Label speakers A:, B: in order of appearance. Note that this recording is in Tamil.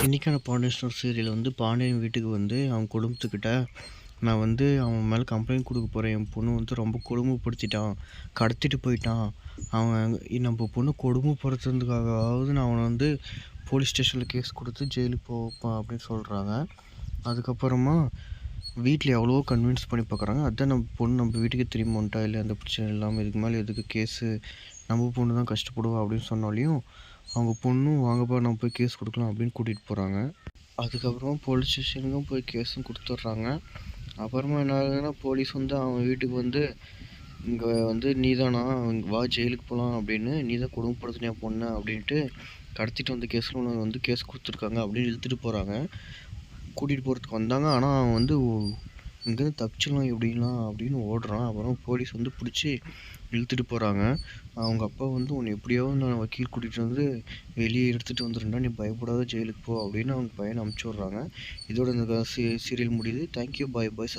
A: இன்றைக்கான பாண்டியன் ஸ்டோர் சீரியல் வந்து பாண்டியன் வீட்டுக்கு வந்து அவன் குடும்பத்துக்கிட்ட நான் வந்து அவன் மேலே கம்ப்ளைண்ட் கொடுக்க போகிறேன். என் பொண்ணு வந்து ரொம்ப கொடுமைப்படுத்திட்டான், கடத்திட்டு போயிட்டான். அவன் நம்ம பொண்ணு கொடுமைப்படுத்துறதுக்காகவாவது நான் அவனை வந்து போலீஸ் ஸ்டேஷனில் கேஸ் கொடுத்து ஜெயிலுக்கு போப்பான் அப்படின்னு சொல்கிறாங்க. அதுக்கப்புறமா வீட்டில் எவ்வளோ கன்வின்ஸ் பண்ணி பார்க்குறாங்க. அதுதான் நம்ம பொண்ணு நம்ம வீட்டுக்கு திரும்பி வந்துட்டா, இல்லை அந்த பிரச்சனை இல்லாமல் இதுக்கு மேலே எதுக்கு கேஸு, நம்ம பொண்ணு தான் கஷ்டப்படுவா அப்படின்னு சொன்னாலையும் அவங்க பொண்ணும் வாங்கப்பா நம்ம போய் கேஸ் கொடுக்கலாம் அப்படின்னு கூட்டிகிட்டு போகிறாங்க. அதுக்கப்புறமா போலீஸ் ஸ்டேஷனுக்கும் போய் கேஸும் கொடுத்துட்றாங்க. அப்புறமா என்ன ஆகுதுன்னா போலீஸ் வந்து அவன் வீட்டுக்கு வந்து இங்கே வந்து நீ தானா வா ஜெயிலுக்கு போகலாம் அப்படின்னு, நீ தான் குடும்பப்படுத்தினியா பொண்ணு அப்படின்ட்டு கடத்திட்டு வந்த கேஸில் உனக்கு வந்து கேஸ் கொடுத்துருக்காங்க அப்படின்னு இழுத்துட்டு போகிறாங்க. கூட்டிகிட்டு போகிறதுக்கு வந்தாங்க. ஆனால் அவன் வந்து இங்கேருந்து தப்பிச்சிடலாம் எப்படிலாம் அப்படின்னு ஓடுறான். அப்புறம் போலீஸ் வந்து பிடிச்சி இழுத்துட்டு போகிறாங்க. அவங்க அப்பா வந்து உன்னை எப்படியாவது நான் வக்கீல் கூட்டிகிட்டு வந்து வெளியே எடுத்துகிட்டு வந்துடுறேன்டா, நீ பயப்படாத ஜெயிலுக்கு போ அப்படின்னு அவங்க பையனை அனுப்பிச்சி விட்றாங்க. இதோட இந்த சீரியல் முடியுது. தேங்க்யூ, பாய் பாய்.